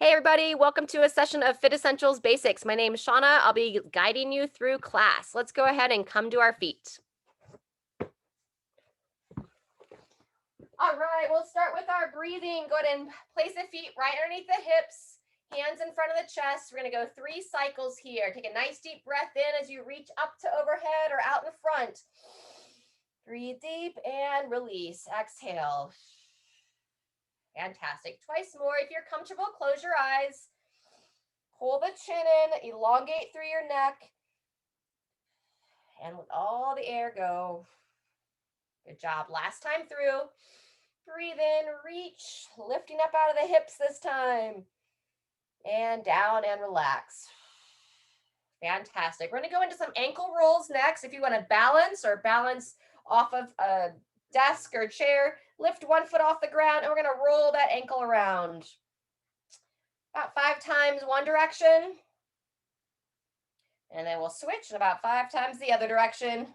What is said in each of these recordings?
Hey everybody, welcome to a session of FitEssentials Basics. My name is Shauna. I'll be guiding you through class. Let's go ahead and come to our feet. All right, we'll start with our breathing. Go ahead and place the feet right underneath the hips, hands in front of the chest. We're going to go 3 cycles here. Take a nice deep breath in as you reach up to overhead or out in front. Breathe deep and release. Exhale. Fantastic. Twice more. If you're comfortable, close your eyes. Pull the chin in, elongate through your neck, and let all the air go. Good job. Last time through. Breathe in, reach, lifting up out of the hips this time. And down and relax. Fantastic. We're going to go into some ankle rolls next. If you want to balance off of a desk or chair, lift one foot off the ground, and we're going to roll that ankle around. About 5 times one direction. And then we'll switch about 5 times the other direction.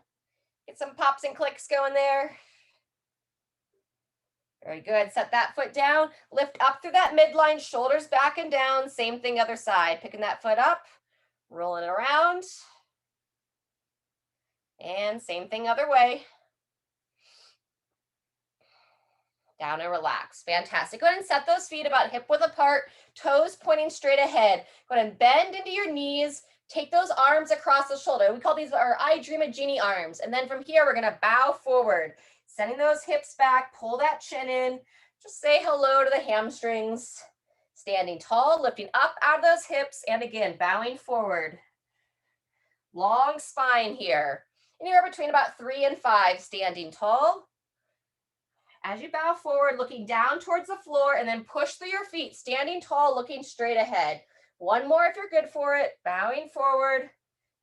Get some pops and clicks going there. Very good. Set that foot down. Lift up through that midline, shoulders back and down. Same thing other side. Picking that foot up, rolling it around. And same thing other way. Down and relax. Fantastic. Go ahead and set those feet about hip width apart, toes pointing straight ahead. Go ahead and bend into your knees. Take those arms across the shoulder. We call these our I Dream a Genie arms. And then from here, we're going to bow forward, sending those hips back, pull that chin in. Just say hello to the hamstrings. Standing tall, lifting up out of those hips, and again, bowing forward. Long spine here. Anywhere between about 3 and 5, standing tall. As you bow forward, looking down towards the floor, and then push through your feet, standing tall, looking straight ahead. One more if you're good for it. Bowing forward,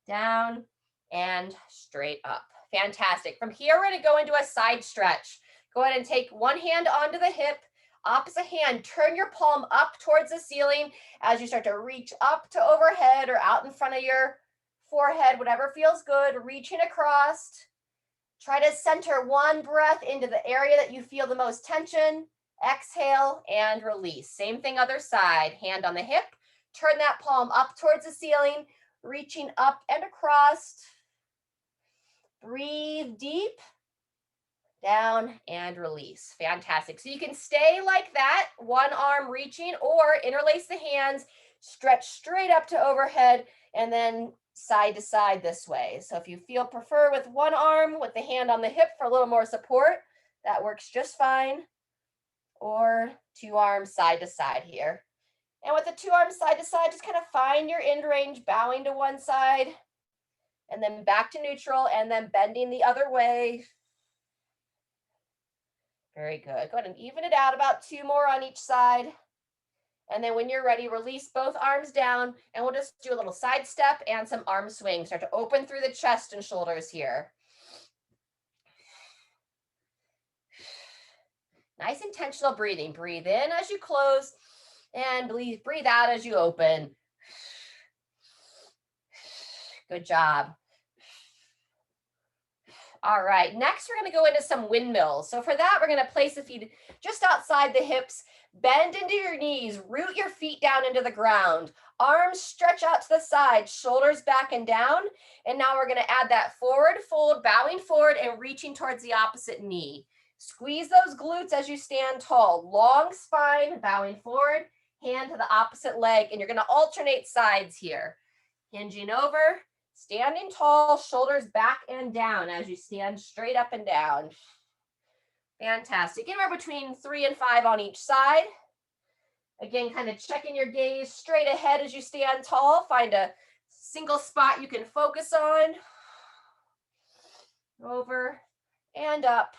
down, and straight up. Fantastic. From here, we're going to go into a side stretch. Go ahead and take one hand onto the hip, opposite hand, turn your palm up towards the ceiling as you start to reach up to overhead or out in front of your forehead, whatever feels good, reaching across. Try to center one breath into the area that you feel the most tension. Exhale and release. Same thing other side. Hand on the hip. Turn that palm up towards the ceiling, reaching up and across. Breathe deep, down and release. Fantastic. So you can stay like that, one arm reaching, or interlace the hands, stretch straight up to overhead, and then side to side this way. So if you prefer with one arm with the hand on the hip for a little more support, that works just fine. Or 2 arms side to side here. And with the 2 arms side to side, just kind of find your end range, bowing to one side, and then back to neutral, and then bending the other way. Very good. Go ahead and even it out, about 2 more on each side. And then when you're ready, release both arms down, and we'll just do a little side step and some arm swings. Start to open through the chest and shoulders here. Nice intentional breathing. Breathe in as you close, and breathe out as you open. Good job. All right, next we're going to go into some windmills. So for that, we're going to place the feet just outside the hips, bend into your knees, root your feet down into the ground, arms stretch out to the side, shoulders back and down. And now we're going to add that forward fold, bowing forward and reaching towards the opposite knee. Squeeze those glutes as you stand tall, long spine, bowing forward, hand to the opposite leg, and you're going to alternate sides here. Hinging over, standing tall, shoulders back and down as you stand straight up and down. Fantastic. Anywhere between 3 and 5 on each side. Again, kind of checking your gaze straight ahead as you stand tall. Find a single spot you can focus on. Over and up.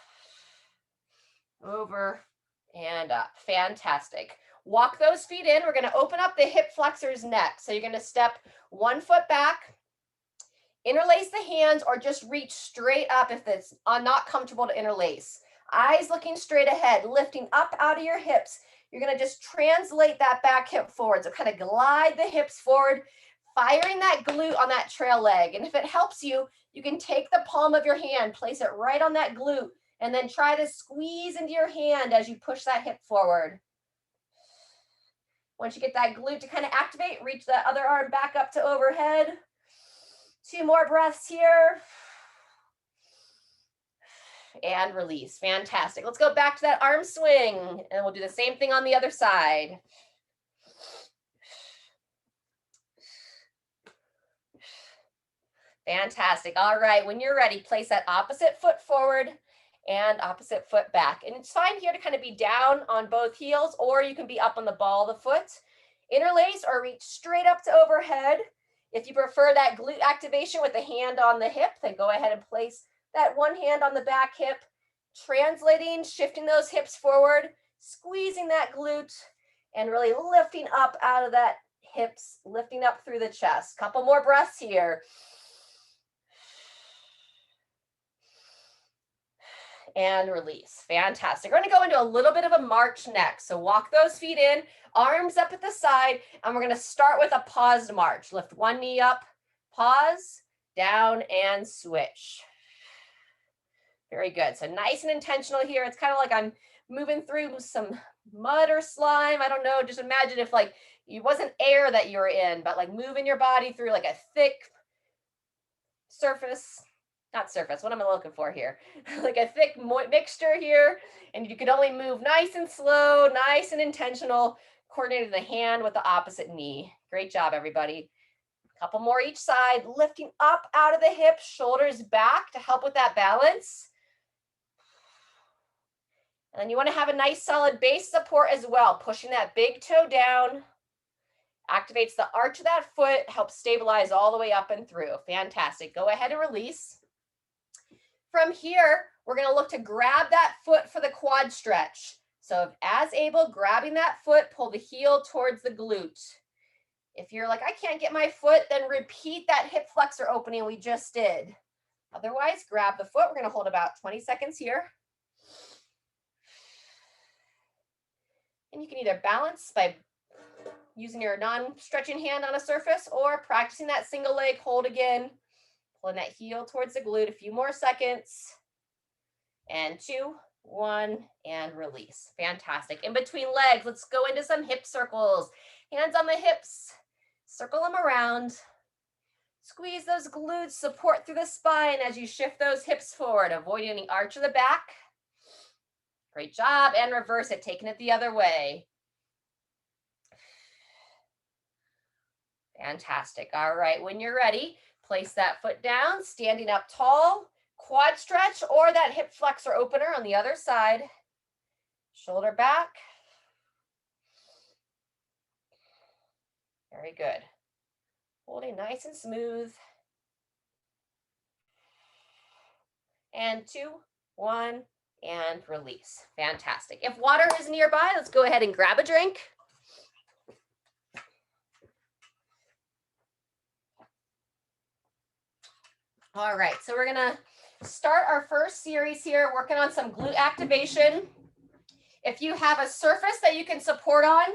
Over and up. Fantastic. Walk those feet in. We're going to open up the hip flexors next. So you're going to step 1 foot back, interlace the hands, or just reach straight up if it's not comfortable to interlace. Eyes looking straight ahead, lifting up out of your hips. You're going to just translate that back hip forward. So kind of glide the hips forward, firing that glute on that trail leg. And if it helps you, you can take the palm of your hand, place it right on that glute, and then try to squeeze into your hand as you push that hip forward. Once you get that glute to kind of activate, reach that other arm back up to overhead. 2 more breaths here. And release. Fantastic. Let's go back to that arm swing, and we'll do the same thing on the other side. Fantastic. All right, when you're ready, place that opposite foot forward and opposite foot back. And it's fine here to kind of be down on both heels, or you can be up on the ball of the foot. Interlace or reach straight up to overhead. If you prefer that glute activation with the hand on the hip, then go ahead and place that one hand on the back hip, translating, shifting those hips forward, squeezing that glute, and really lifting up out of that hips, lifting up through the chest. Couple more breaths here. And release. Fantastic. We're going to go into a little bit of a march next. So walk those feet in, arms up at the side, and we're going to start with a paused march. Lift one knee up, pause, down, and switch. Very good. So nice and intentional here. It's kind of like I'm moving through some mud or slime. I don't know. Just imagine if like it wasn't air that you were in, but like moving your body through like a thick surface. Not surface, what am I looking for here? Like a thick mixture here, and you could only move nice and slow, nice and intentional, coordinating the hand with the opposite knee. Great job, everybody. A couple more each side, lifting up out of the hips, shoulders back to help with that balance. And then you want to have a nice solid base support as well, pushing that big toe down. Activates the arch of that foot, helps stabilize all the way up and through. Fantastic. Go ahead and release. From here, we're going to look to grab that foot for the quad stretch. So as able, grabbing that foot, pull the heel towards the glute. If you're like, I can't get my foot, then repeat that hip flexor opening we just did. Otherwise, grab the foot. We're going to hold about 20 seconds here. And you can either balance by using your non-stretching hand on a surface or practicing that single leg hold again. Pulling that heel towards the glute, a few more seconds. And 2, 1, and release. Fantastic. In between legs, let's go into some hip circles. Hands on the hips, circle them around. Squeeze those glutes, support through the spine as you shift those hips forward, avoiding the arch of the back. Great job, and reverse it, taking it the other way. Fantastic. All right, when you're ready, place that foot down, standing up tall, quad stretch, or that hip flexor opener on the other side. Shoulder back. Very good. Holding nice and smooth. And 2, 1, and release. Fantastic. If water is nearby, let's go ahead and grab a drink. All right, so we're gonna start our first series here, working on some glute activation. If you have a surface that you can support on,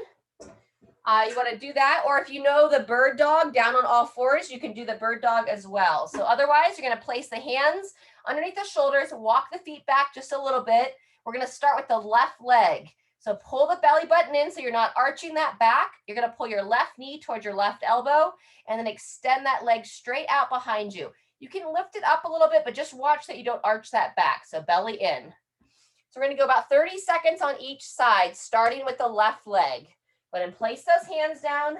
you wanna do that, or if you know the bird dog down on all fours, you can do the bird dog as well. So otherwise, you're gonna place the hands underneath the shoulders, walk the feet back just a little bit. We're gonna start with the left leg. So pull the belly button in so you're not arching that back. You're gonna pull your left knee towards your left elbow, and then extend that leg straight out behind you. You can lift it up a little bit, but just watch that you don't arch that back. So belly in. So we're going to go about 30 seconds on each side, starting with the left leg. Go ahead and place those hands down.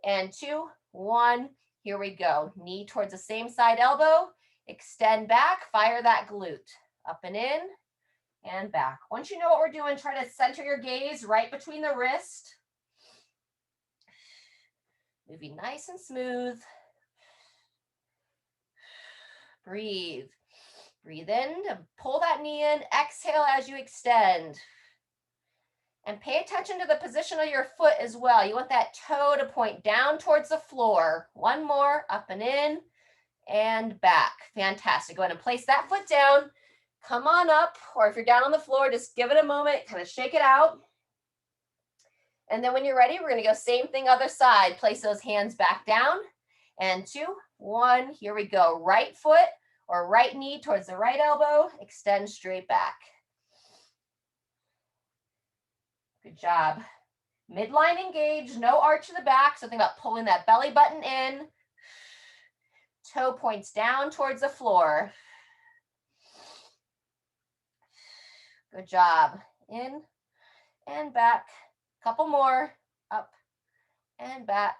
And 2, 1, here we go. Knee towards the same side elbow. Extend back, fire that glute. Up and in, and back. Once you know what we're doing, try to center your gaze right between the wrist. Moving nice and smooth. Breathe. Breathe in, pull that knee in, exhale as you extend. And pay attention to the position of your foot as well. You want that toe to point down towards the floor. One more, up and in, and back. Fantastic. Go ahead and place that foot down. Come on up, or if you're down on the floor, just give it a moment, kind of shake it out. And then when you're ready, we're going to go same thing other side. Place those hands back down. And 2, 1, here we go. Right foot or right knee towards the right elbow. Extend straight back. Good job. Midline engaged, no arch in the back. So think about pulling that belly button in. Toe points down towards the floor. Good job. In and back. Couple more. Up and back.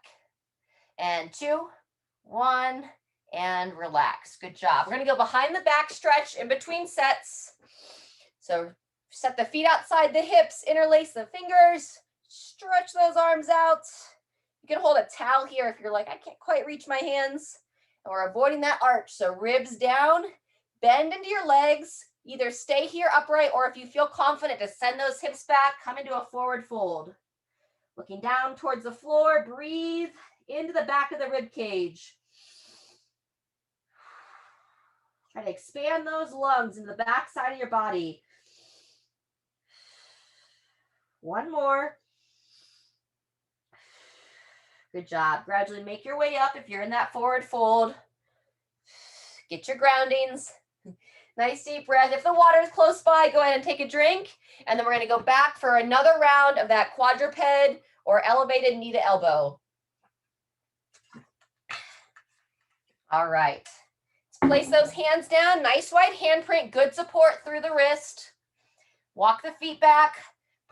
And 2, 1, and relax. Good job. We're going to go behind the back stretch in between sets. So set the feet outside the hips, interlace the fingers, stretch those arms out. You can hold a towel here if you're like, I can't quite reach my hands. And we're avoiding that arch. So ribs down, bend into your legs. Either stay here upright, or if you feel confident to send those hips back, come into a forward fold. Looking down towards the floor, breathe into the back of the rib cage. Try to expand those lungs into the back side of your body. One more. Good job. Gradually make your way up if you're in that forward fold. Get your groundings. Nice deep breath. If the water is close by, go ahead and take a drink. And then we're going to go back for another round of that quadruped or elevated knee to elbow. All right. Let's place those hands down. Nice wide handprint. Good support through the wrist. Walk the feet back.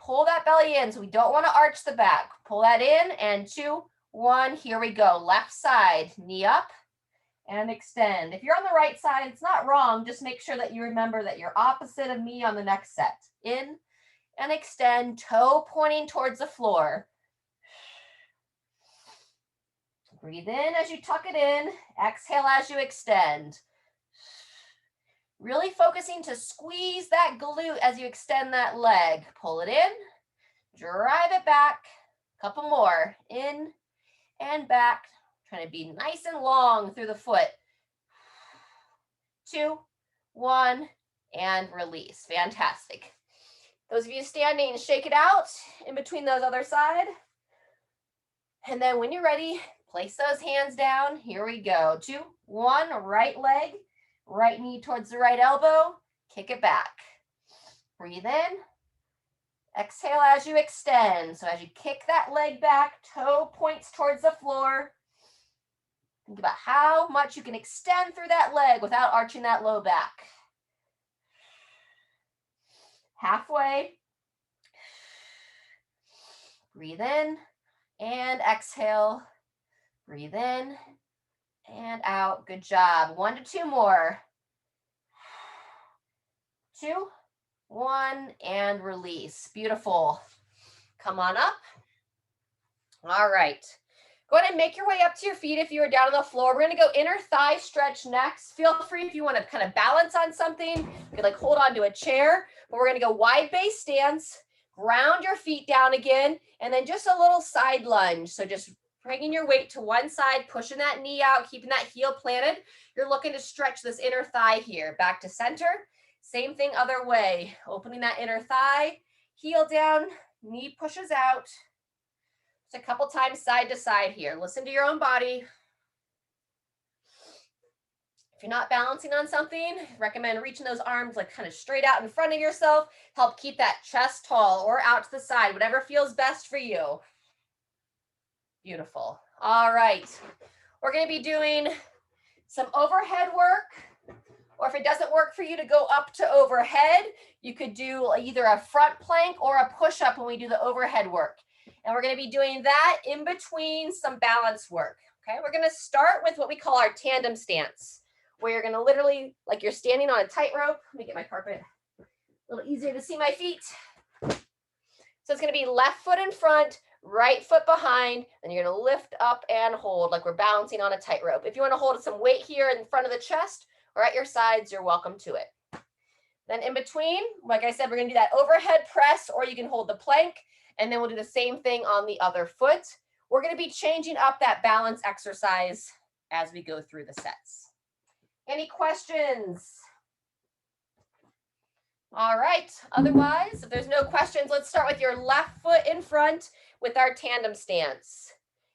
Pull that belly in. So we don't want to arch the back. Pull that in. And 2, 1. Here we go. Left side. Knee up and extend. If you're on the right side, it's not wrong. Just make sure that you remember that you're opposite of me on the next set. In and extend. Toe pointing towards the floor. Breathe in as you tuck it in. Exhale as you extend. Really focusing to squeeze that glute as you extend that leg. Pull it in. Drive it back. Couple more. In and back. Trying to be nice and long through the foot. 2, 1, and release. Fantastic. Those of you standing, shake it out in between those other side. And then when you're ready, place those hands down. Here we go. 2, 1, right leg, right knee towards the right elbow. Kick it back. Breathe in. Exhale as you extend. So as you kick that leg back, toe points towards the floor. Think about how much you can extend through that leg without arching that low back. Halfway. Breathe in and exhale. Breathe in and out. Good job. 1 to 2 more. 2, 1, and release. Beautiful. Come on up. All right. Go ahead and make your way up to your feet if you are down on the floor. We're going to go inner thigh stretch next. Feel free if you want to kind of balance on something. You could like hold on to a chair. But we're going to go wide base stance. Ground your feet down again. And then just a little side lunge. So just bringing your weight to one side, pushing that knee out, keeping that heel planted. You're looking to stretch this inner thigh here. Back to center. Same thing other way. Opening that inner thigh. Heel down. Knee pushes out. Just a couple times side to side here. Listen to your own body. If you're not balancing on something, recommend reaching those arms like kind of straight out in front of yourself. Help keep that chest tall or out to the side, whatever feels best for you. Beautiful. All right. We're going to be doing some overhead work, or if it doesn't work for you to go up to overhead, you could do either a front plank or a push-up when we do the overhead work. And we're going to be doing that in between some balance work. Okay, we're going to start with what we call our tandem stance, where you're going to literally, like you're standing on a tightrope. Let me get my carpet a little easier to see my feet. So it's going to be left foot in front, right foot behind, and you're going to lift up and hold like we're balancing on a tightrope. If you want to hold some weight here in front of the chest or at your sides, you're welcome to it. Then in between, like I said, we're going to do that overhead press, or you can hold the plank. And then we'll do the same thing on the other foot. We're going to be changing up that balance exercise as we go through the sets. Any questions? All right. Otherwise, if there's no questions, let's start with your left foot in front with our tandem stance.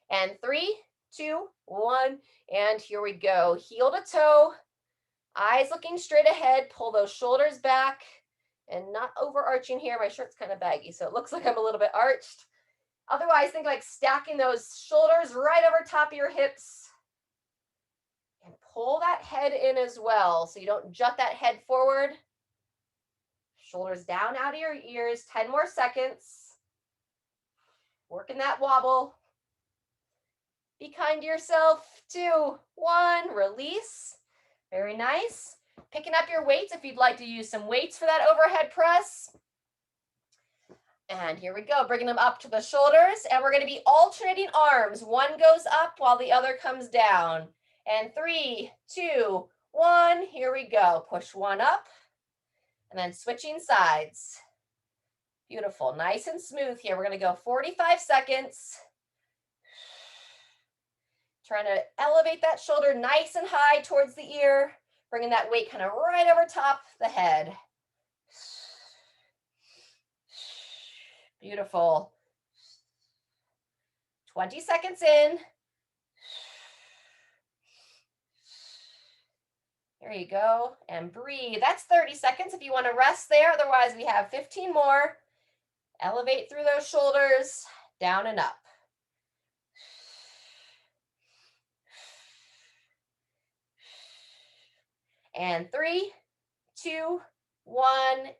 And 3, 2, 1, and here we go. Heel to toe, eyes looking straight ahead. Pull those shoulders back. And not overarching here. My shirt's kind of baggy, so it looks like I'm a little bit arched. Otherwise, think like stacking those shoulders right over top of your hips. And pull that head in as well, so you don't jut that head forward. Shoulders down out of your ears, 10 more seconds. Working that wobble. Be kind to yourself. 2, 1, release. Very nice. Picking up your weights if you'd like to use some weights for that overhead press. And here we go, bringing them up to the shoulders. And we're going to be alternating arms. One goes up while the other comes down. And 3, 2, 1, here we go. Push one up. And then switching sides. Beautiful, nice and smooth here. We're going to go 45 seconds. Trying to elevate that shoulder nice and high towards the ear, bringing that weight kind of right over top the head. Beautiful. 20 seconds in. There you go, and breathe. That's 30 seconds if you want to rest there. Otherwise, we have 15 more. Elevate through those shoulders, down and up. And 3, 2, 1,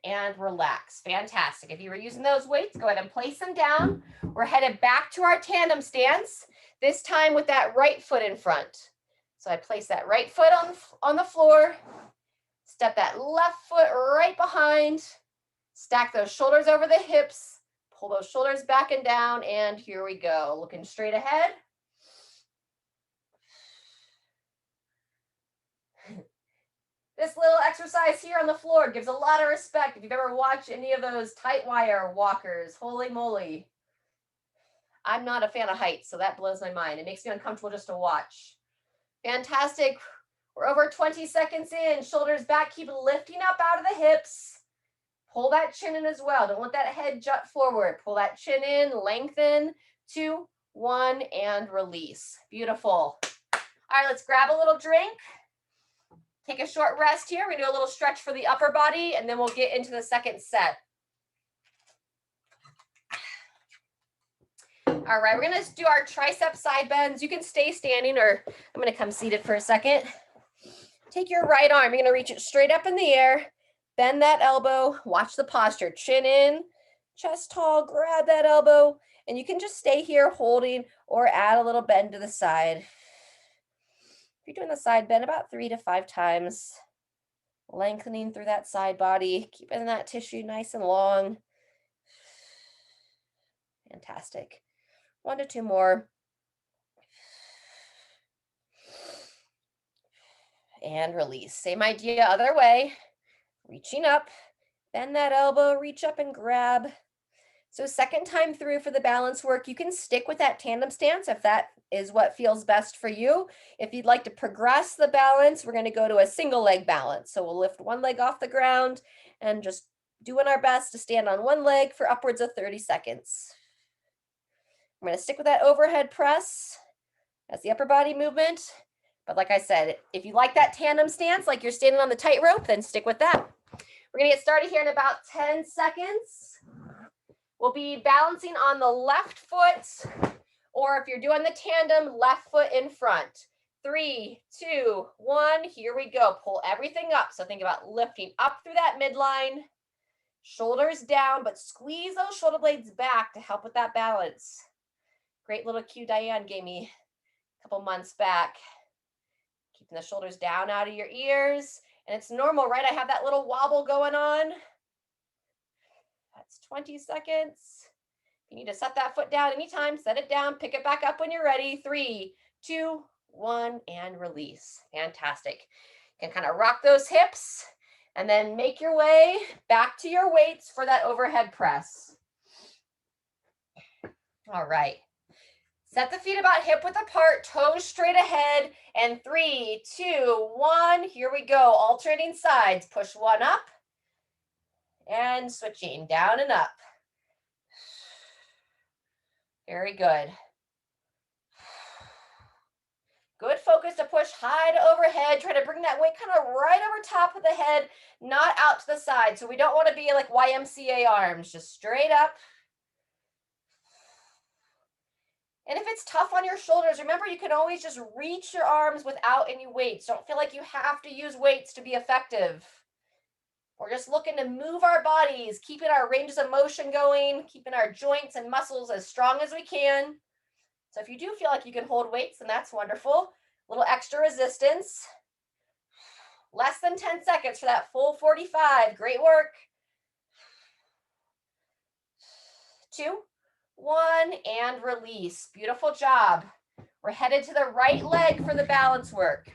and relax. Fantastic. If you were using those weights, go ahead and place them down. We're headed back to our tandem stance, this time with that right foot in front. So I place that right foot on the floor, step that left foot right behind, stack those shoulders over the hips, pull those shoulders back and down, and here we go. Looking straight ahead. This little exercise here on the floor gives a lot of respect. If you've ever watched any of those tight wire walkers, holy moly. I'm not a fan of heights, so that blows my mind. It makes me uncomfortable just to watch. Fantastic. We're over 20 seconds in. Shoulders back, keep lifting up out of the hips. Pull that chin in as well. Don't let that head jut forward. Pull that chin in, lengthen. 2, 1, and release. Beautiful. All right, let's grab a little drink. Take a short rest here. We're going to do a little stretch for the upper body, and then we'll get into the second set. All right, we're going to do our tricep side bends. You can stay standing, or I'm going to come seated for a second. Take your right arm. You're going to reach it straight up in the air. Bend that elbow. Watch the posture. Chin in, chest tall. Grab that elbow, and you can just stay here holding or add a little bend to the side. If you're doing the side bend about 3 to 5 times, lengthening through that side body, keeping that tissue nice and long. Fantastic. 1 to 2 more. And release. Same idea, other way. Reaching up, bend that elbow, reach up and grab. So second time through for the balance work, you can stick with that tandem stance if that is what feels best for you. If you'd like to progress the balance, we're going to go to a single leg balance. So we'll lift one leg off the ground and just doing our best to stand on one leg for upwards of 30 seconds. I'm going to stick with that overhead press as the upper body movement. But like I said, if you like that tandem stance, like you're standing on the tightrope, then stick with that. We're going to get started here in about 10 seconds. We'll be balancing on the left foot, or if you're doing the tandem, left foot in front. 3, 2, 1, here we go. Pull everything up. So think about lifting up through that midline, shoulders down, but squeeze those shoulder blades back to help with that balance. Great little cue Diane gave me a couple months back. Keeping the shoulders down out of your ears. And it's normal, right? I have that little wobble going on. That's 20 seconds. If you need to set that foot down anytime, set it down, pick it back up when you're ready. 3, 2, 1, and release. Fantastic. You can kind of rock those hips and then make your way back to your weights for that overhead press. All right. Set the feet about hip width apart, toes straight ahead, and 3, 2, 1, here we go. Alternating sides. Push one up and switching down and up. Very good. Good focus to push high to overhead. Try to bring that weight kind of right over top of the head, not out to the side. So we don't want to be like YMCA arms, just straight up. And if it's tough on your shoulders, remember you can always just reach your arms without any weights. Don't feel like you have to use weights to be effective. We're just looking to move our bodies, keeping our ranges of motion going, keeping our joints and muscles as strong as we can. So if you do feel like you can hold weights, then that's wonderful. A little extra resistance. Less than 10 seconds for that full 45. Great work. 2, 1, and release. Beautiful job. We're headed to the right leg for the balance work.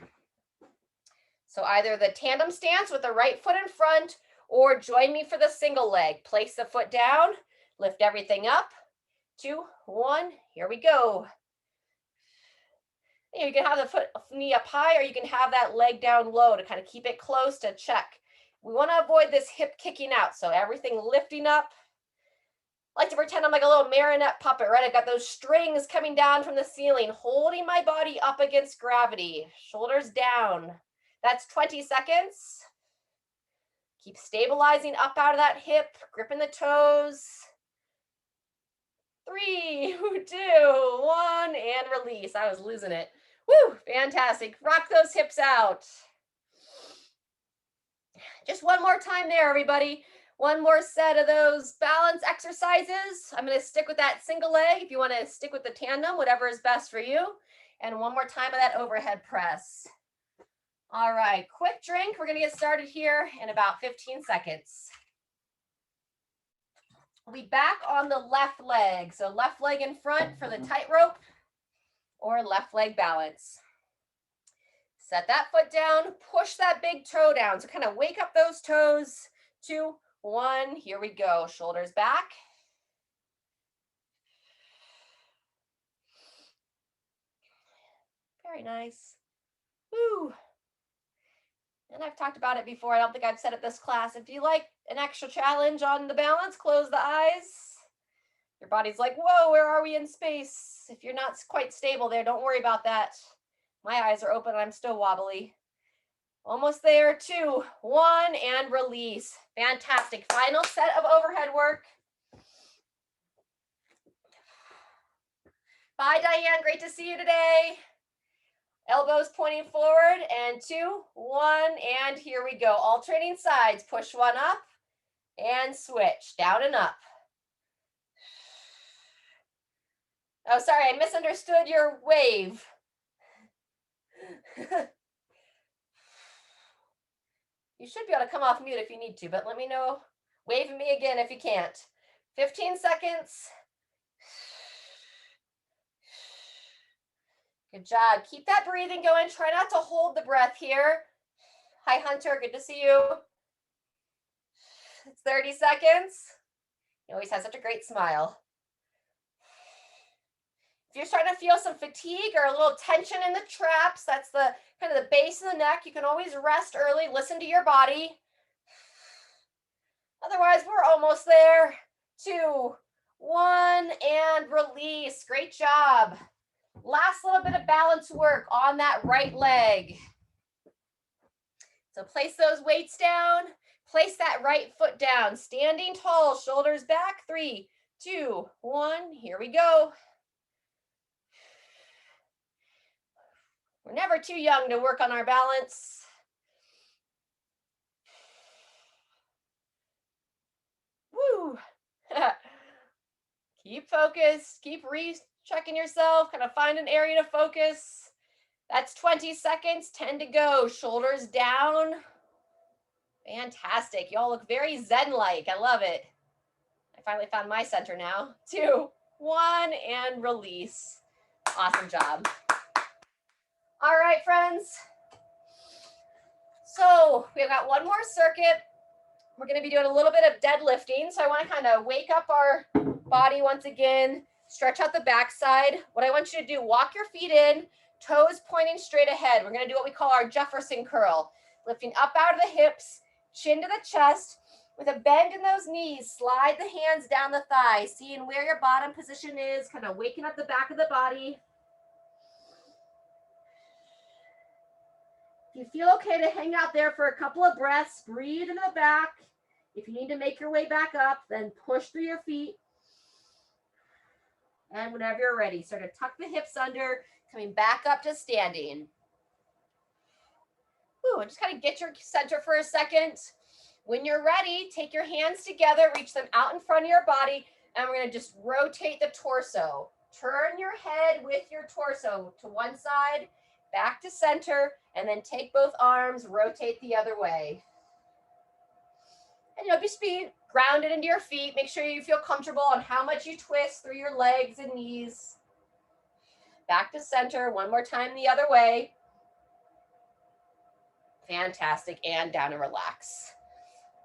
So either the tandem stance with the right foot in front, or join me for the single leg. Place the foot down, lift everything up. 2, 1, here we go. You can have the foot knee up high, or you can have that leg down low to kind of keep it close to check. We want to avoid this hip kicking out, so everything lifting up. I like to pretend I'm like a little marionette puppet, right? I've got those strings coming down from the ceiling, holding my body up against gravity. Shoulders down. That's 20 seconds. Keep stabilizing up out of that hip, gripping the toes. 3, 2, 1, and release. I was losing it. Woo, fantastic. Rock those hips out. Just one more time there, everybody. One more set of those balance exercises. I'm going to stick with that single leg. If you want to stick with the tandem, whatever is best for you. And one more time of that overhead press. All right, quick drink. We're going to get started here in about 15 seconds. We'll be back on the left leg. So left leg in front for the tightrope or left leg balance. Set that foot down, push that big toe down. So kind of wake up those toes. 2, 1, here we go. Shoulders back. Very nice. Woo. And I've talked about it before. I don't think I've said it this class. If you like an extra challenge on the balance, close the eyes. Your body's like, whoa, where are we in space? If you're not quite stable there, don't worry about that. My eyes are open and I'm still wobbly. Almost there. 2, 1, and release. Fantastic. Final set of overhead work. Bye, Diane. Great to see you today. Elbows pointing forward, and 2, 1, and here we go. Alternating sides. Push one up and switch. Down and up. Oh, sorry, I misunderstood your wave. You should be able to come off mute if you need to, but let me know. Wave me again if you can't. 15 seconds. Good job. Keep that breathing going. Try not to hold the breath here. Hi, Hunter. Good to see you. It's 30 seconds. He always has such a great smile. If you're starting to feel some fatigue or a little tension in the traps, that's the kind of the base of the neck, you can always rest early. Listen to your body. Otherwise, we're almost there. 2, 1, and release. Great job. Last little bit of balance work on that right leg. So place those weights down. Place that right foot down. Standing tall, shoulders back. 3, 2, 1. Here we go. We're never too young to work on our balance. Woo. Keep focused. Keep checking yourself. Kind of find an area to focus. That's 20 seconds. 10 to go. Shoulders down. Fantastic. Y'all look very zen-like. I love it. I finally found my center now. 2, 1, and release. Awesome job. All right, friends. So we've got one more circuit. We're going to be doing a little bit of deadlifting. So I want to kind of wake up our body once again, stretch out the backside. What I want you to do, walk your feet in, toes pointing straight ahead. We're going to do what we call our Jefferson Curl, lifting up out of the hips, chin to the chest. With a bend in those knees, slide the hands down the thighs, seeing where your bottom position is, kind of waking up the back of the body. If you feel okay to hang out there for a couple of breaths, breathe into the back. If you need to make your way back up, then push through your feet. And whenever you're ready, start to tuck the hips under, coming back up to standing. Ooh, and just kind of get your center for a second. When you're ready, take your hands together, reach them out in front of your body, and we're going to just rotate the torso. Turn your head with your torso to one side, back to center, and then take both arms, rotate the other way. And just be grounded into your feet. Make sure you feel comfortable on how much you twist through your legs and knees. Back to center, one more time the other way. Fantastic, and down and relax.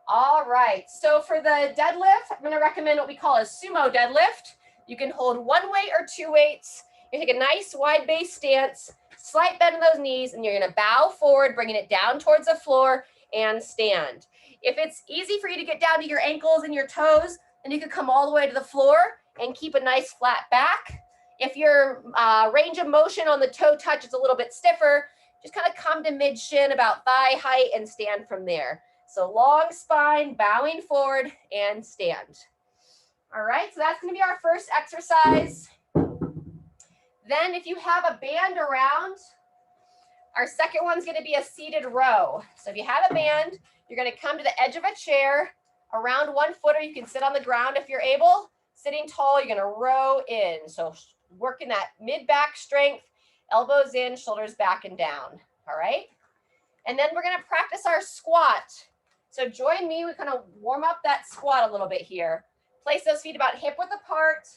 All right, so for the deadlift, I'm gonna recommend what we call a sumo deadlift. You can hold one weight or two weights. You take a nice wide base stance, slight bend in those knees, and you're gonna bow forward, bringing it down towards the floor and stand. If it's easy for you to get down to your ankles and your toes, then you can come all the way to the floor and keep a nice flat back. If your range of motion on the toe touch is a little bit stiffer, just kind of come to mid shin, about thigh height, and stand from there. So long spine, bowing forward, and stand. All right, so that's gonna be our first exercise. Then if you have a band around, our second one's gonna be a seated row. So if you have a band, you're gonna come to the edge of a chair, around 1 foot, or you can sit on the ground if you're able. Sitting tall, you're gonna row in. So working that mid-back strength, elbows in, shoulders back and down, all right? And then we're gonna practice our squat. So join me, we kind of warm up that squat a little bit here. Place those feet about hip width apart.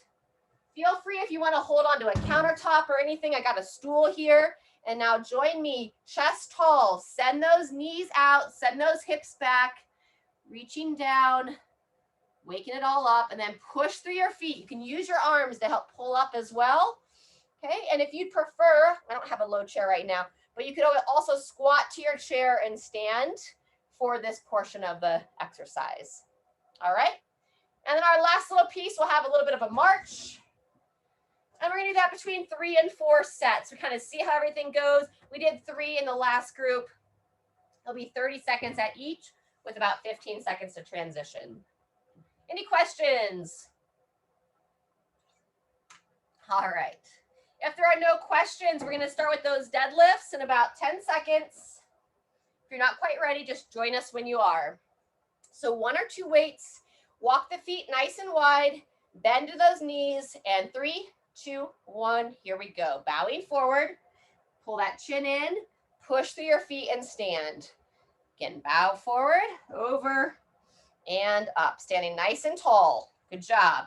Feel free if you wanna hold on to a countertop or anything. I got a stool here. And now join me, chest tall. Send those knees out, send those hips back, reaching down, waking it all up, and then push through your feet. You can use your arms to help pull up as well. Okay, and if you'd prefer, I don't have a low chair right now, but you could also squat to your chair and stand for this portion of the exercise. All right, and then our last little piece, we'll have a little bit of a march. And we're gonna do that between 3 and 4 sets. We kind of see how everything goes. We did 3 in the last group. It'll be 30 seconds at each with about 15 seconds to transition. Any questions? All right. If there are no questions, we're gonna start with those deadlifts in about 10 seconds. If you're not quite ready, just join us when you are. So 1 or 2 weights, walk the feet nice and wide, bend to those knees, and 3, 2, 1, here we go. Bowing forward, pull that chin in, push through your feet and stand. Again, bow forward, over, and up. Standing nice and tall. Good job.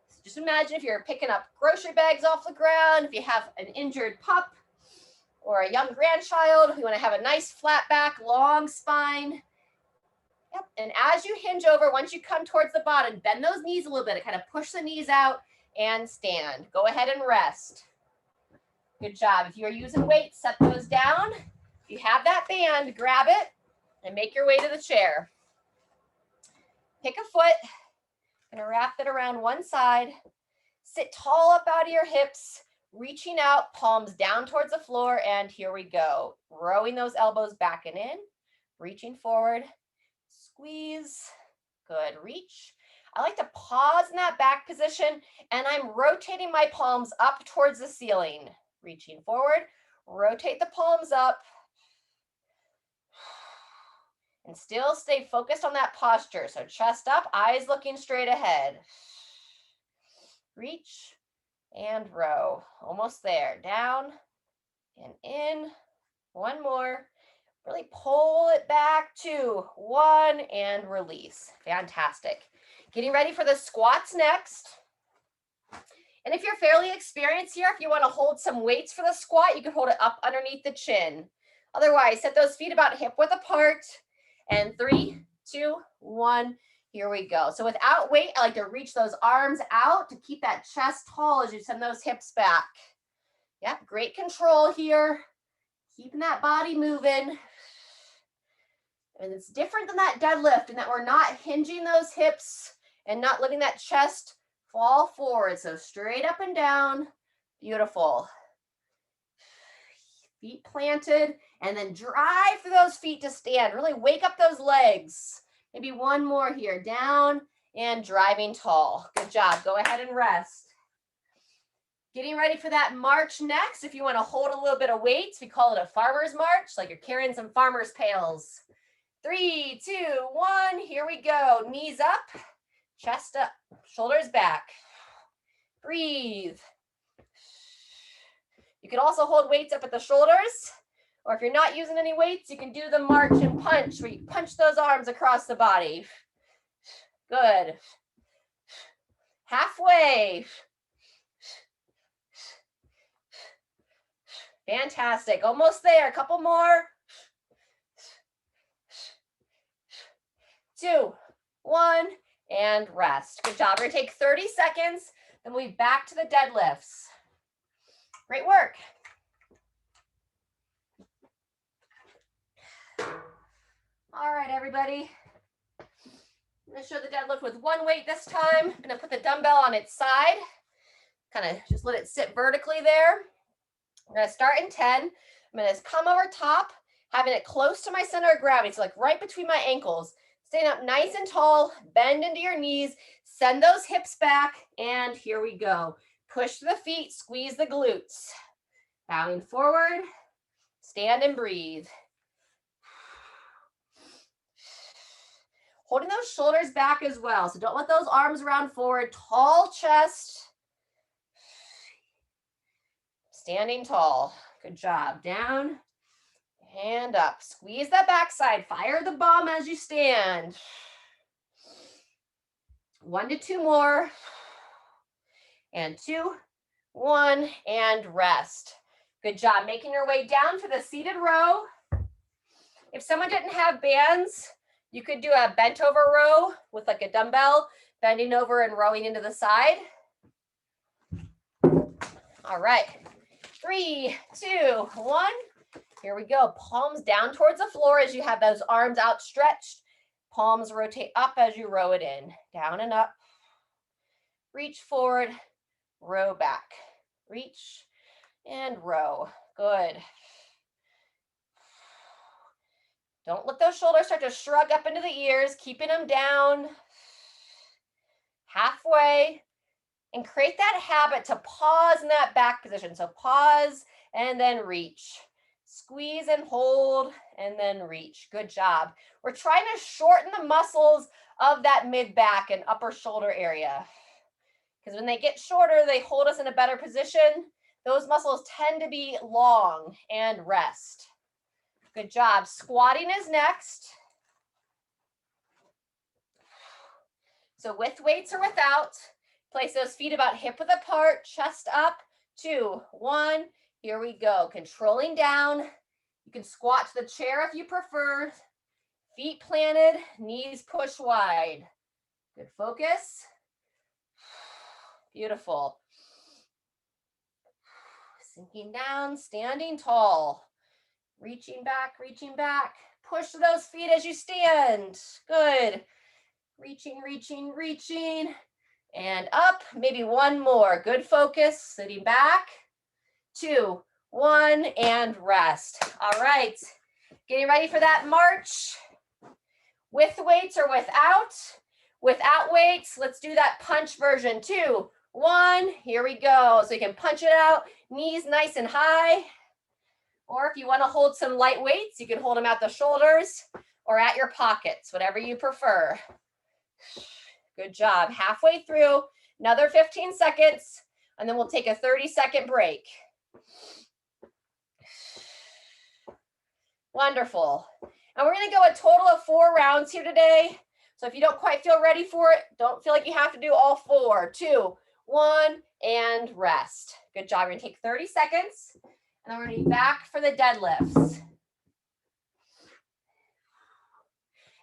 So just imagine if you're picking up grocery bags off the ground, if you have an injured pup or a young grandchild, you want to have a nice flat back, long spine. Yep. And as you hinge over, once you come towards the bottom, bend those knees a little bit, kind of push the knees out and stand. Go ahead and rest. Good job. If you're using weights, set those down. If you have that band, grab it and make your way to the chair. Pick a foot. Gonna wrap it around one side. Sit tall up out of your hips, reaching out, palms down towards the floor, and here we go. Rowing those elbows back and in, reaching forward, squeeze, good, reach. I like to pause in that back position, and I'm rotating my palms up towards the ceiling. Reaching forward, rotate the palms up, and still stay focused on that posture. So chest up, eyes looking straight ahead. Reach and row. Almost there. Down and in. One more. Really pull it back. 2, 1, and release. Fantastic. Getting ready for the squats next. And if you're fairly experienced here, if you want to hold some weights for the squat, you can hold it up underneath the chin. Otherwise, set those feet about hip width apart. And 3, 2, 1, here we go. So without weight, I like to reach those arms out to keep that chest tall as you send those hips back. Yep, great control here. Keeping that body moving. And it's different than that deadlift in that we're not hinging those hips and not letting that chest fall forward. So straight up and down. Beautiful. Feet planted, and then drive through those feet to stand. Really wake up those legs. Maybe one more here. Down and driving tall. Good job. Go ahead and rest. Getting ready for that march next. If you want to hold a little bit of weights, we call it a farmer's march, like you're carrying some farmer's pails. 3, 2, 1, here we go. Knees up, chest up, shoulders back. Breathe. You can also hold weights up at the shoulders, or if you're not using any weights, you can do the march and punch, where you punch those arms across the body. Good. Halfway. Fantastic. Almost there. A couple more. 2, 1, and rest. Good job. We're going to take 30 seconds, then we'll be back to the deadlifts. Great work. All right, everybody. I'm going to show the deadlift with one weight this time. I'm going to put the dumbbell on its side. Kind of just let it sit vertically there. I'm going to start in 10. I'm going to come over top, having it close to my center of gravity, so like right between my ankles. Stand up nice and tall, bend into your knees, send those hips back, and here we go. Push the feet, squeeze the glutes. Bowing forward, stand and breathe. Holding those shoulders back as well, so don't let those arms round forward. Tall chest. Standing tall. Good job. Down and up. Squeeze that backside. Fire the bum as you stand. 1 to 2 more. And 2, 1, and rest. Good job. Making your way down for the seated row. If someone didn't have bands, you could do a bent over row with like a dumbbell, bending over and rowing into the side. All right. 3, 2, 1. Here we go. Palms down towards the floor as you have those arms outstretched. Palms rotate up as you row it in. Down and up. Reach forward, row back. Reach and row. Good. Don't let those shoulders start to shrug up into the ears, keeping them down. Halfway. And create that habit to pause in that back position. So pause and then reach. Squeeze and hold and then reach. Good job. We're trying to shorten the muscles of that mid-back and upper shoulder area. Because when they get shorter, they hold us in a better position. Those muscles tend to be long, and rest. Good job. Squatting is next. So with weights or without, place those feet about hip width apart, chest up. 2, 1. Here we go. Controlling down. You can squat to the chair if you prefer. Feet planted, knees push wide. Good focus. Beautiful. Sinking down, standing tall. Reaching back, reaching back. Push those feet as you stand. Good. Reaching, reaching, reaching. And up. Maybe one more. Good focus. Sitting back. 2, 1, and rest. All right. Getting ready for that march. With weights or without. Without weights, let's do that punch version. 2, 1. Here we go. So you can punch it out. Knees nice and high. Or if you want to hold some light weights, you can hold them at the shoulders or at your pockets, whatever you prefer. Good job. Halfway through, another 15 seconds, and then we'll take a 30-second break. Wonderful. And we're going to go a total of 4 rounds here today. So if you don't quite feel ready for it, don't feel like you have to do all 4. 2, 1, and rest. Good job. We're going to take 30 seconds. And then we're going to be back for the deadlifts.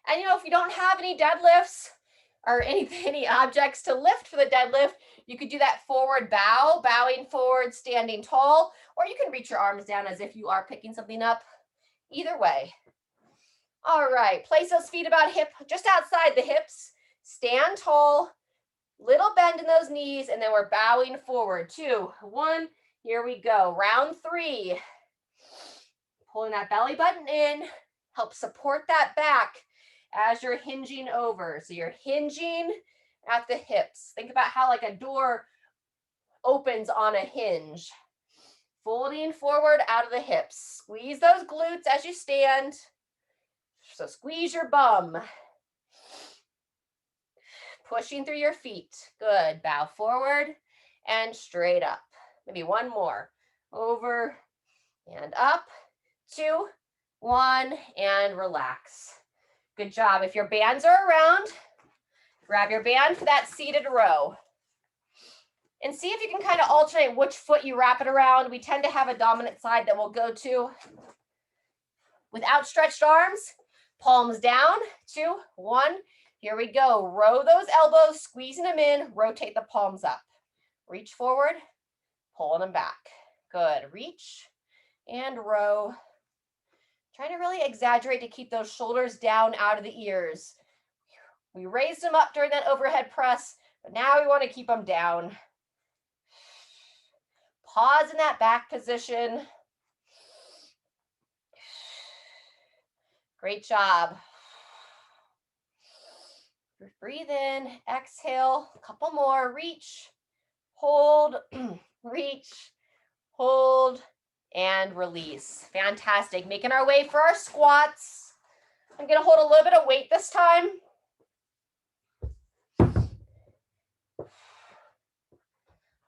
And you know, if you don't have any deadlifts or any objects to lift for the deadlift, you could do that forward bow, bowing forward, standing tall, or you can reach your arms down as if you are picking something up. Either way. All right, place those feet about hip, just outside the hips. Stand tall, little bend in those knees, and then we're bowing forward. 2, 1. Here we go. Round 3. Pulling that belly button in. Help support that back as you're hinging over. So you're hinging at the hips. Think about how like a door opens on a hinge. Folding forward out of the hips. Squeeze those glutes as you stand. So squeeze your bum. Pushing through your feet. Good. Bow forward and straight up. Maybe one more. Over and up. 2, 1, and relax. Good job. If your bands are around, grab your band for that seated row. And see if you can kind of alternate which foot you wrap it around. We tend to have a dominant side that we'll go to. With outstretched arms, palms down, 2, 1. Here we go. Row those elbows, squeezing them in, rotate the palms up. Reach forward, pulling them back. Good. Reach and row. Trying to really exaggerate to keep those shoulders down out of the ears. We raised them up during that overhead press, but now we want to keep them down. Pause in that back position. Great job. Breathe in, exhale, a couple more. Reach, hold, reach, hold, and release. Fantastic. Making our way for our squats. I'm going to hold a little bit of weight this time.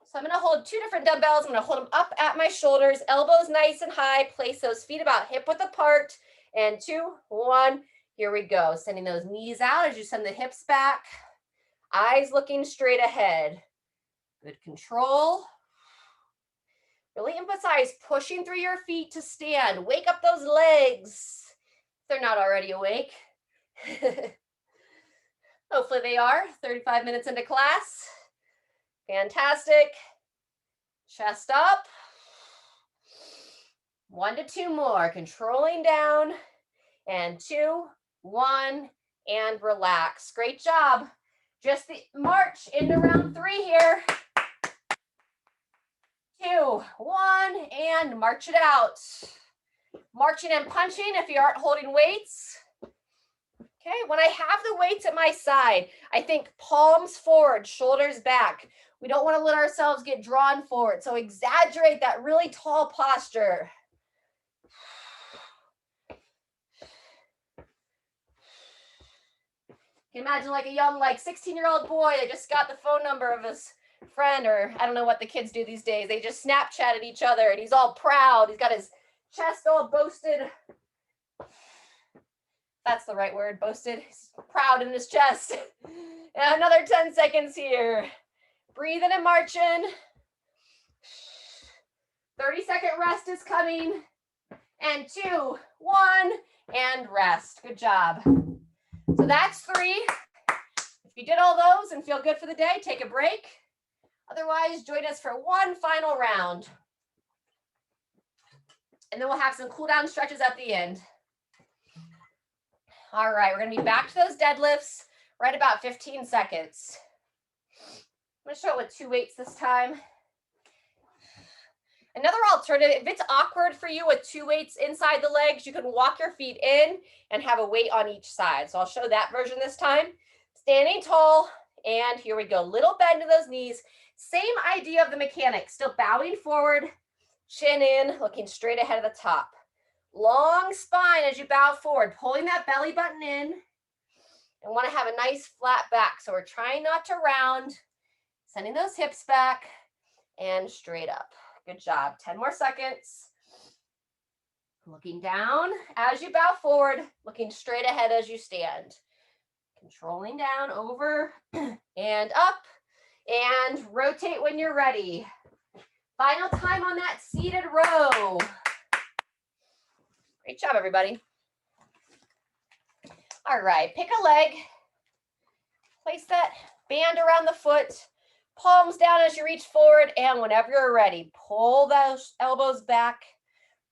So I'm going to hold 2 different dumbbells. I'm going to hold them up at my shoulders, elbows nice and high. Place those feet about hip width apart. And 2, 1, here we go. Sending those knees out as you send the hips back. Eyes looking straight ahead. Good control. Really emphasize pushing through your feet to stand. Wake up those legs if they're not already awake. Hopefully they are. 35 minutes into class. Fantastic. Chest up. 1 to 2 more. Controlling down. And 2, 1, and relax. Great job. Just the march into round 3 here. 2, 1, and march it out. Marching and punching if you aren't holding weights. Okay, when I have the weights at my side, I think palms forward, shoulders back. We don't want to let ourselves get drawn forward, so exaggerate that really tall posture. You can imagine like a young, 16-year-old boy that just got the phone number of his friend, or I don't know what the kids do these days. They just Snapchatted each other, and he's all proud. He's got his chest all boasted. That's the right word, boasted. He's proud in his chest. And another 10 seconds here. Breathing and marching. 30-second rest is coming. And 2, 1, and rest. Good job. So that's 3. If you did all those and feel good for the day, take a break. Otherwise, join us for one final round. And then we'll have some cool down stretches at the end. All right, we're going to be back to those deadlifts right about 15 seconds. I'm going to show it with 2 weights this time. Another alternative, if it's awkward for you with 2 weights inside the legs, you can walk your feet in and have a weight on each side. So I'll show that version this time. Standing tall, and here we go. Little bend to those knees. Same idea of the mechanics, still bowing forward, chin in, looking straight ahead of the top. Long spine as you bow forward, pulling that belly button in, and want to have a nice flat back. So we're trying not to round, sending those hips back and straight up. Good job. 10 more seconds. Looking down as you bow forward, looking straight ahead as you stand. Controlling down, over and up, and rotate when you're ready. Final time on that seated row. Great job, everybody. All right, pick a leg. Place that band around the foot. Palms down as you reach forward, and whenever you're ready, pull those elbows back,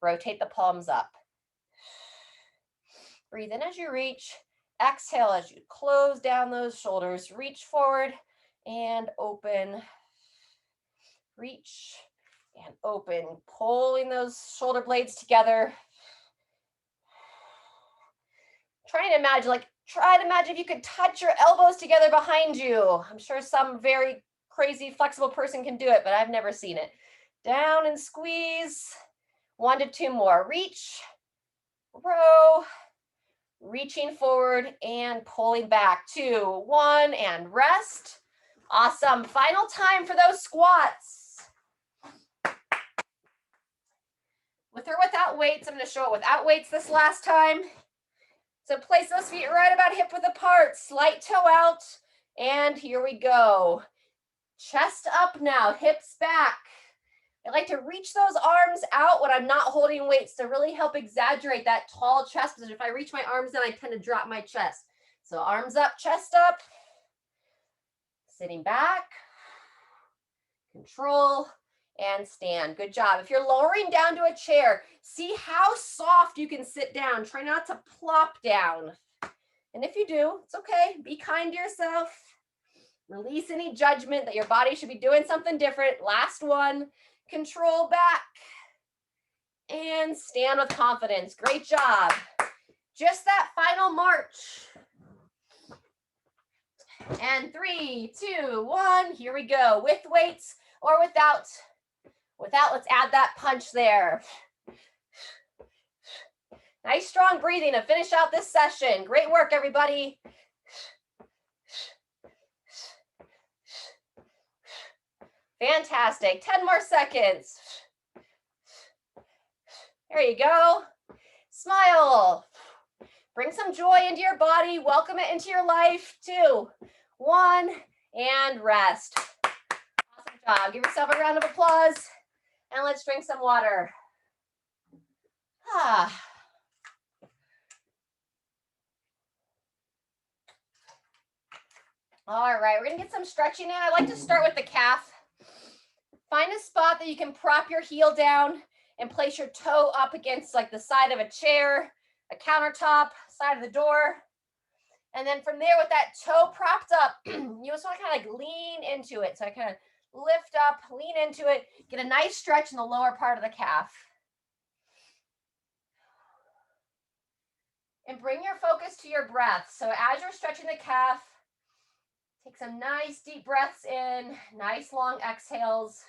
rotate the palms up. Breathe in as you reach, exhale as you close down those shoulders, reach forward and open, reach and open, pulling those shoulder blades together. Try to imagine if you could touch your elbows together behind you. I'm sure some very crazy flexible person can do it, but I've never seen it. Down and squeeze. 1 to 2 more. Reach, row, reaching forward and pulling back. 2, 1, and rest. Awesome. Final time for those squats. With or without weights, I'm going to show it without weights this last time. So place those feet right about hip width apart, slight toe out, and here we go. Chest up now, hips back. I like to reach those arms out when I'm not holding weights to really help exaggerate that tall chest position. If I reach my arms down, I tend to drop my chest. So arms up, chest up, sitting back, control, and stand. Good job. If you're lowering down to a chair, see how soft you can sit down. Try not to plop down. And if you do, it's okay. Be kind to yourself. Release any judgment that your body should be doing something different. Last one. Control back. And stand with confidence. Great job. Just that final march. And 3, 2, 1. Here we go. With weights or without. Without, let's add that punch there. Nice strong breathing to finish out this session. Great work, everybody. Fantastic. 10 more seconds. There you go. Smile. Bring some joy into your body. Welcome it into your life. 2, 1, and rest. Awesome job. Give yourself a round of applause. And let's drink some water. All right, we're going to get some stretching in. I like to start with the calf. Find a spot that you can prop your heel down and place your toe up against like the side of a chair, a countertop, side of the door. And then from there with that toe propped up, you just want to kind of like lean into it. So I kind of lift up, lean into it, get a nice stretch in the lower part of the calf. And bring your focus to your breath. So as you're stretching the calf, take some nice deep breaths in, nice long exhales.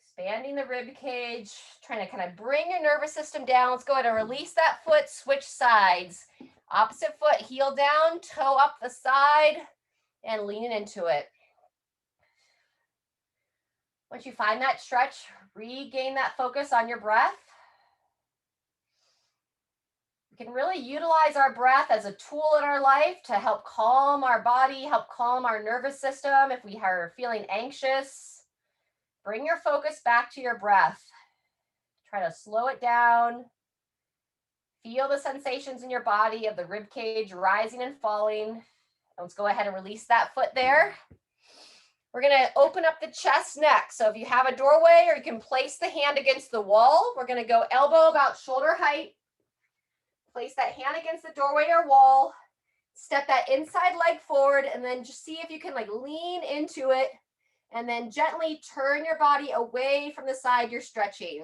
Expanding the rib cage, trying to kind of bring your nervous system down. Let's go ahead and release that foot, switch sides. Opposite foot, heel down, toe up the side, and lean into it. Once you find that stretch, regain that focus on your breath. We can really utilize our breath as a tool in our life to help calm our body, help calm our nervous system if we are feeling anxious. Bring your focus back to your breath. Try to slow it down. Feel the sensations in your body of the rib cage rising and falling. Let's go ahead and release that foot there. We're going to open up the chest next. So if you have a doorway or you can place the hand against the wall, we're going to go elbow about shoulder height. Place that hand against the doorway or wall. Step that inside leg forward and then just see if you can like lean into it and then gently turn your body away from the side you're stretching.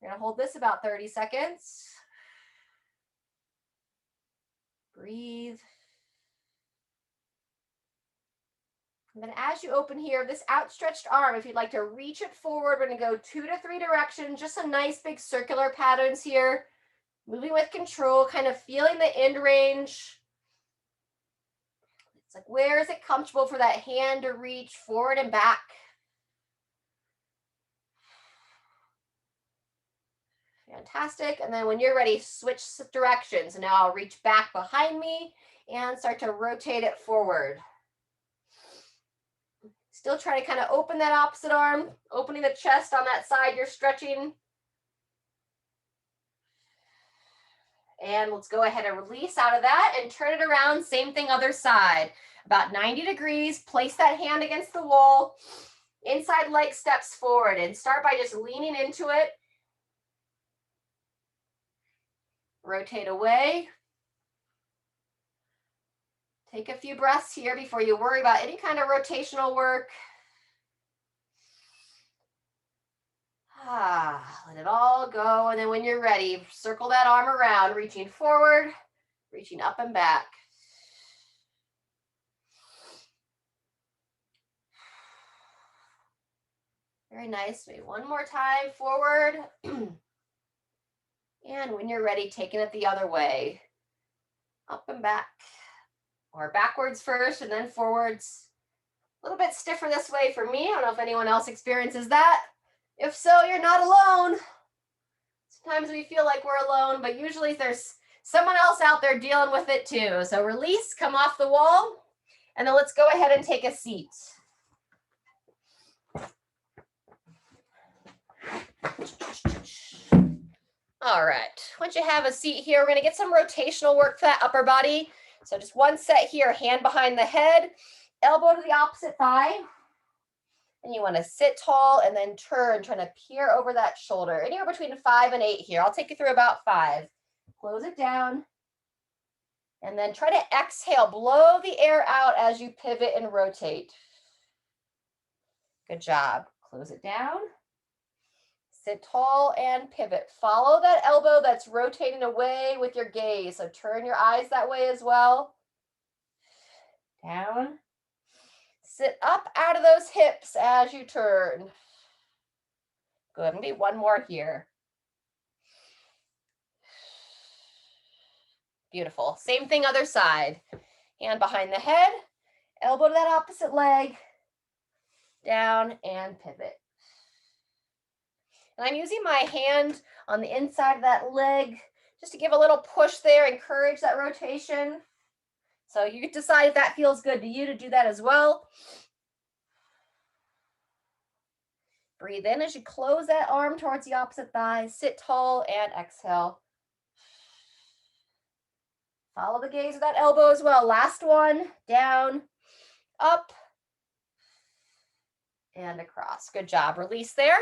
We're going to hold this about 30 seconds. Breathe. And then as you open here, this outstretched arm, if you'd like to reach it forward, we're going to go 2 to 3 directions, just some nice big circular patterns here. Moving with control, kind of feeling the end range. It's like, where is it comfortable for that hand to reach forward and back? Fantastic. And then when you're ready, switch directions. And now I'll reach back behind me and start to rotate it forward. Still trying to kind of open that opposite arm, opening the chest on that side you're stretching. And let's go ahead and release out of that and turn it around. Same thing, other side. About 90 degrees. Place that hand against the wall. Inside leg steps forward and start by just leaning into it. Rotate away. Take a few breaths here before you worry about any kind of rotational work. Let it all go. And then when you're ready, circle that arm around, reaching forward, reaching up and back. Very nice. Maybe one more time, forward. And when you're ready, taking it the other way. Up and back. Or backwards first and then forwards. A little bit stiffer this way for me. I don't know if anyone else experiences that. If so, you're not alone. Sometimes we feel like we're alone, but usually there's someone else out there dealing with it too. So release, come off the wall, and then let's go ahead and take a seat. All right, once you have a seat here, we're gonna get some rotational work for that upper body. So just one set here, hand behind the head, elbow to the opposite thigh. And you wanna sit tall and then turn, trying to peer over that shoulder. Anywhere between 5 and 8 here. I'll take you through about 5. Close it down. And then try to exhale, blow the air out as you pivot and rotate. Good job. Close it down. Sit tall and pivot. Follow that elbow that's rotating away with your gaze. So turn your eyes that way as well. Down. Sit up out of those hips as you turn. Good. Maybe one more here. Beautiful. Same thing, other side. Hand behind the head, elbow to that opposite leg, down and pivot. And I'm using my hand on the inside of that leg just to give a little push there, encourage that rotation. So you can decide if that feels good to you to do that as well. Breathe in as you close that arm towards the opposite thigh. Sit tall and exhale. Follow the gaze of that elbow as well. Last one, down, up, and across. Good job. Release there.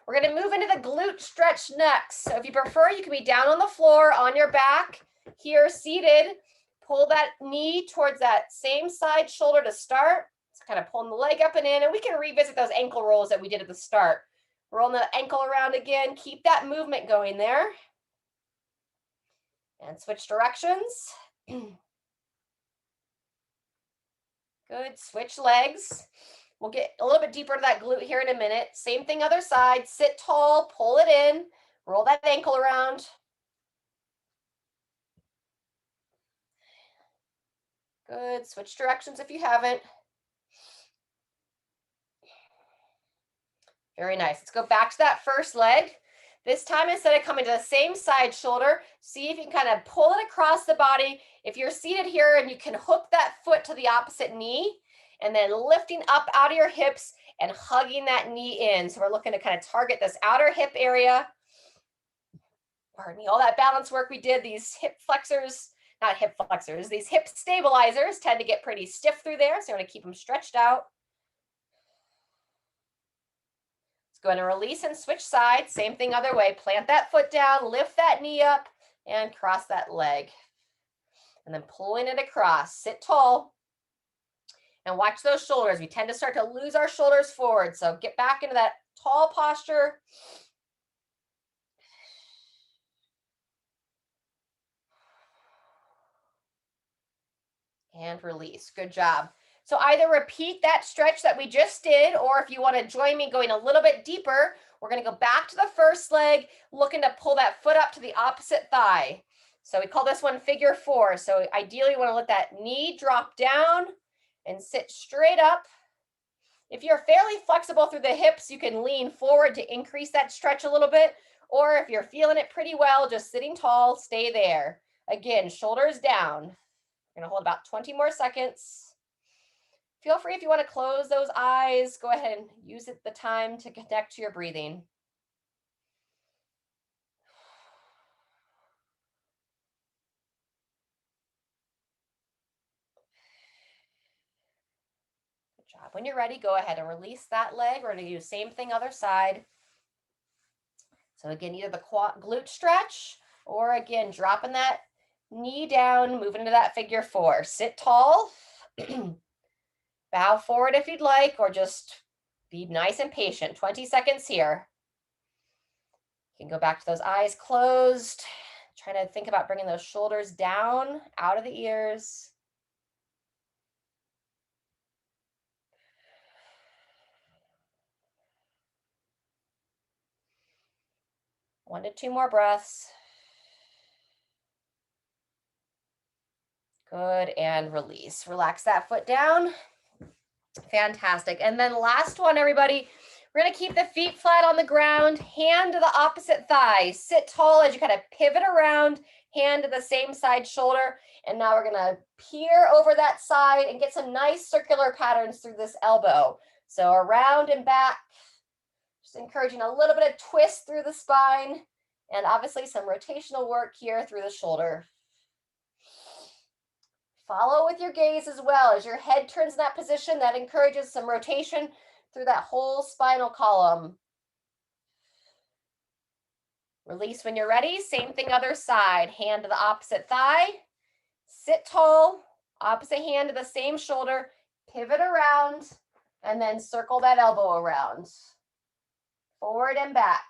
We're going to move into the glute stretch next. So if you prefer, you can be down on the floor on your back, here seated. Pull that knee towards that same side shoulder to start. It's kind of pulling the leg up and in, and we can revisit those ankle rolls that we did at the start. Rolling the ankle around again. Keep that movement going there. And switch directions. Good. Switch legs. We'll get a little bit deeper to that glute here in a minute. Same thing, other side. Sit tall, pull it in, roll that ankle around. Good. Switch directions if you haven't. Very nice. Let's go back to that first leg. This time, instead of coming to the same side shoulder, see if you can kind of pull it across the body. If you're seated here and you can hook that foot to the opposite knee, and then lifting up out of your hips and hugging that knee in. So we're looking to kind of target this outer hip area. Pardon me, all that balance work we did, these hip flexors, not hip flexors, these hip stabilizers tend to get pretty stiff through there. So you want to keep them stretched out. Let's go ahead and release and switch sides. Same thing other way. Plant that foot down, lift that knee up, and cross that leg. And then pulling it across. Sit tall. And watch those shoulders. We tend to start to lose our shoulders forward. So get back into that tall posture. And release. Good job. So either repeat that stretch that we just did, or if you want to join me going a little bit deeper, we're going to go back to the first leg, looking to pull that foot up to the opposite thigh. So we call this one figure 4. So ideally you want to let that knee drop down and sit straight up. If you're fairly flexible through the hips, you can lean forward to increase that stretch a little bit. Or if you're feeling it pretty well, just sitting tall, stay there. Again, shoulders down. We're gonna hold about 20 more seconds. Feel free if you want to close those eyes, go ahead and use the time to connect to your breathing. Job. When you're ready, go ahead and release that leg. We're going to do the same thing other side. So again, either the glute stretch or again, dropping that knee down, moving into that figure 4. Sit tall, bow forward if you'd like, or just be nice and patient. 20 seconds here. You can go back to those eyes closed. Try to think about bringing those shoulders down, out of the ears. 1 to 2 more breaths. Good, and release. Relax that foot down. Fantastic. And then last one, everybody. We're going to keep the feet flat on the ground, hand to the opposite thigh. Sit tall as you kind of pivot around, hand to the same side shoulder. And now we're going to peer over that side and get some nice circular patterns through this elbow. So around and back, just encouraging a little bit of twist through the spine, and obviously some rotational work here through the shoulder. Follow with your gaze as well. As your head turns in that position, that encourages some rotation through that whole spinal column. Release when you're ready. Same thing other side. Hand to the opposite thigh. Sit tall. Opposite hand to the same shoulder. Pivot around and then circle that elbow around. Forward and back.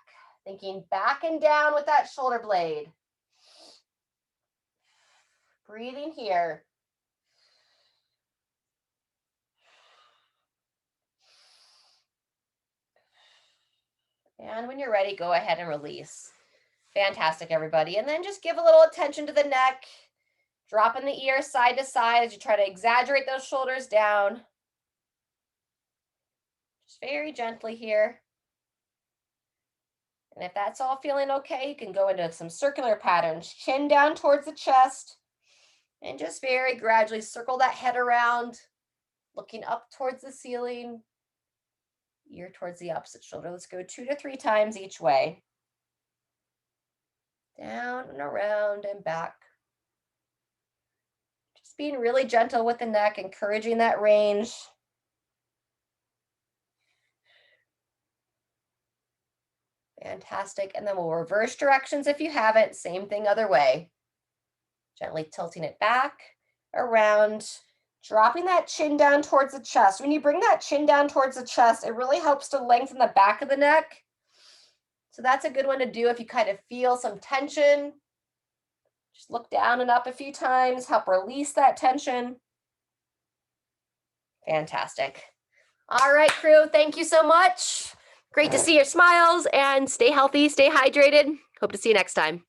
Thinking back and down with that shoulder blade. Breathing here. And when you're ready, go ahead and release. Fantastic, everybody. And then just give a little attention to the neck. Dropping the ear side to side as you try to exaggerate those shoulders down. Just very gently here. And if that's all feeling okay, you can go into some circular patterns. Chin down towards the chest. And just very gradually circle that head around, looking up towards the ceiling. Ear towards the opposite shoulder. Let's go 2 to 3 times each way. Down and around and back. Just being really gentle with the neck, encouraging that range. Fantastic. And then we'll reverse directions if you haven't. Same thing other way. Gently tilting it back, around, dropping that chin down towards the chest. When you bring that chin down towards the chest, it really helps to lengthen the back of the neck. So that's a good one to do if you kind of feel some tension. Just look down and up a few times, help release that tension. Fantastic. All right, crew, thank you so much. Great to see your smiles, and stay healthy, stay hydrated. Hope to see you next time.